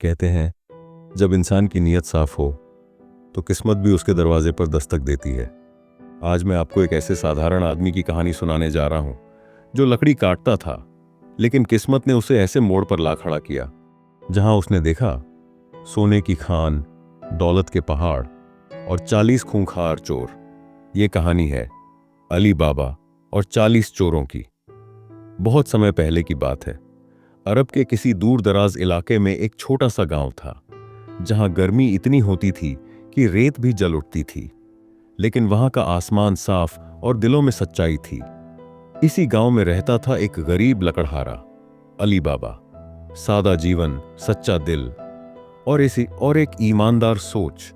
कहते हैं जब इंसान की नीयत साफ हो तो किस्मत भी उसके दरवाजे पर दस्तक देती है। आज मैं आपको एक ऐसे साधारण आदमी की कहानी सुनाने जा रहा हूं जो लकड़ी काटता था, लेकिन किस्मत ने उसे ऐसे मोड़ पर ला खड़ा किया जहां उसने देखा सोने की खान, दौलत के पहाड़ और 40 खूंखार चोर। ये कहानी है अली बाबा और 40 चोरों की। बहुत समय पहले की बात है। अरब के किसी दूर दराज इलाके में एक छोटा सा गांव था जहां गर्मी इतनी होती थी कि रेत भी जल उठती थी, लेकिन वहां का आसमान साफ और दिलों में सच्चाई थी। इसी गांव में रहता था एक गरीब लकड़हारा, अली बाबा। सादा जीवन, सच्चा दिल और एक ईमानदार सोच।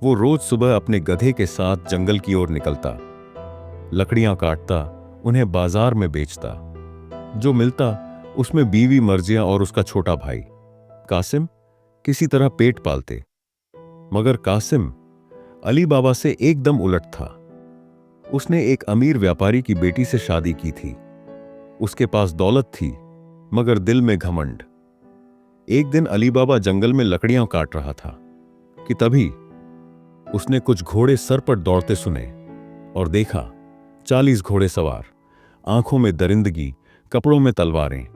वो रोज सुबह अपने गधे के साथ जंगल की ओर निकलता, लकड़ियां काटता, उन्हें बाजार में बेचता। जो मिलता उसमें बीवी मर्जिया और उसका छोटा भाई कासिम किसी तरह पेट पालते। मगर कासिम अली बाबा से एकदम उलट था। उसने एक अमीर व्यापारी की बेटी से शादी की थी। उसके पास दौलत थी, मगर दिल में घमंड। एक दिन अली बाबा जंगल में लकड़ियां काट रहा था कि तभी उसने कुछ घोड़े सर पर दौड़ते सुने और देखा 40 घोड़े सवार, आंखों में दरिंदगी, कपड़ों में तलवारें।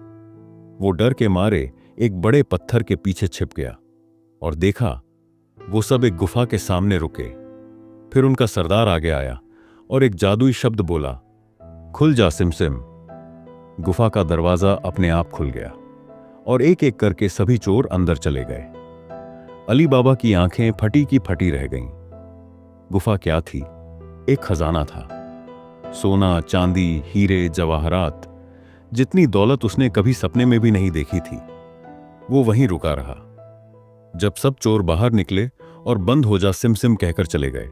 वो डर के मारे एक बड़े पत्थर के पीछे छिप गया और देखा वो सब एक गुफा के सामने रुके। फिर उनका सरदार आगे आया और एक जादुई शब्द बोला, खुल जा सिमसिम। गुफा का दरवाजा अपने आप खुल गया और एक एक करके सभी चोर अंदर चले गए। अली बाबा की आंखें फटी की फटी रह गईं। गुफा क्या थी? एक खजाना था। सोना, चांदी, हीरे, जवाहरात, जितनी दौलत उसने कभी सपने में भी नहीं देखी थी, वो वहीं रुका रहा। जब सब चोर बाहर निकले और बंद हो जा सिमसिम कहकर चले गए,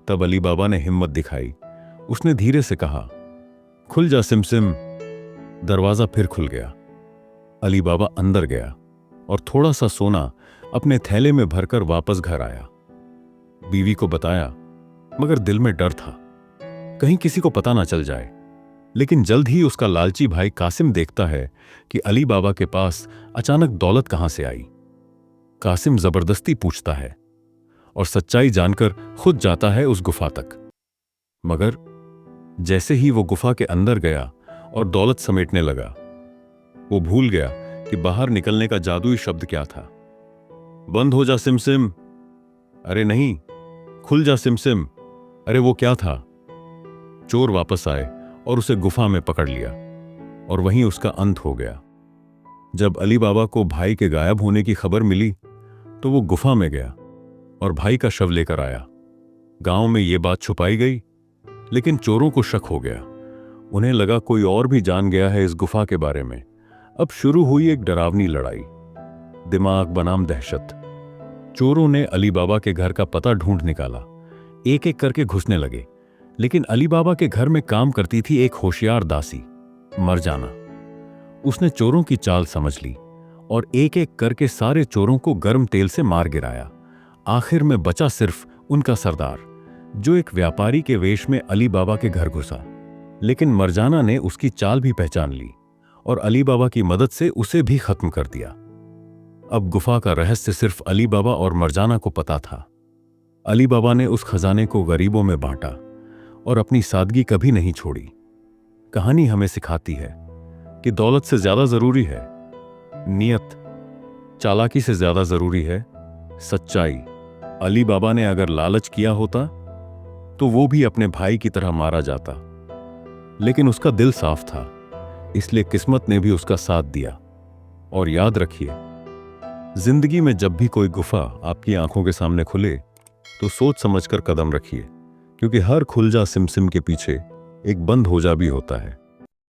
तब अली बाबा ने हिम्मत दिखाई। उसने धीरे से कहा, खुल जा सिमसिम। दरवाजा फिर खुल गया। अली बाबा अंदर गया और थोड़ा सा सोना अपने थैले में भरकर वापस घर आया। बीवी को बताया, मगर दिल में डर था, कहीं किसी को पता ना चल जाए। लेकिन जल्द ही उसका लालची भाई कासिम देखता है कि अली बाबा के पास अचानक दौलत कहां से आई। कासिम जबरदस्ती पूछता है और सच्चाई जानकर खुद जाता है उस गुफा तक। मगर जैसे ही वो गुफा के अंदर गया और दौलत समेटने लगा, वो भूल गया कि बाहर निकलने का जादुई शब्द क्या था। बंद हो जा सिमसिम। अरे नहीं, खुल जा सिमसिम। अरे वो क्या था? चोर वापस आए और उसे गुफा में पकड़ लिया और वहीं उसका अंत हो गया। जब अली बाबा को भाई के गायब होने की खबर मिली तो वो गुफा में गया और भाई का शव लेकर आया। गांव में ये बात छुपाई गई, लेकिन चोरों को शक हो गया। उन्हें लगा कोई और भी जान गया है इस गुफा के बारे में। अब शुरू हुई एक डरावनी लड़ाई, दिमाग बनाम दहशत। चोरों ने अली बाबा के घर का पता ढूंढ निकाला, एक एक करके घुसने लगे। लेकिन अली बाबा के घर में काम करती थी एक होशियार दासी, मरजाना। उसने चोरों की चाल समझ ली और एक एक करके सारे चोरों को गर्म तेल से मार गिराया। आखिर में बचा सिर्फ उनका सरदार, जो एक व्यापारी के वेश में अली बाबा के घर घुसा। लेकिन मरजाना ने उसकी चाल भी पहचान ली और अली बाबा की मदद से उसे भी खत्म कर दिया। अब गुफा का रहस्य सिर्फ अली बाबा और मरजाना को पता था। अली बाबा ने उस खजाने को गरीबों में बांटा और अपनी सादगी कभी नहीं छोड़ी। कहानी हमें सिखाती है कि दौलत से ज्यादा जरूरी है नियत, चालाकी से ज्यादा जरूरी है सच्चाई। अली बाबा ने अगर लालच किया होता तो वो भी अपने भाई की तरह मारा जाता, लेकिन उसका दिल साफ था, इसलिए किस्मत ने भी उसका साथ दिया। और याद रखिए, जिंदगी में जब भी कोई गुफा आपकी आंखों के सामने खुले तो सोच समझकर कदम रखिए, क्योंकि हर खुल जा सिमसिम के पीछे एक बंद हो जा भी होता है।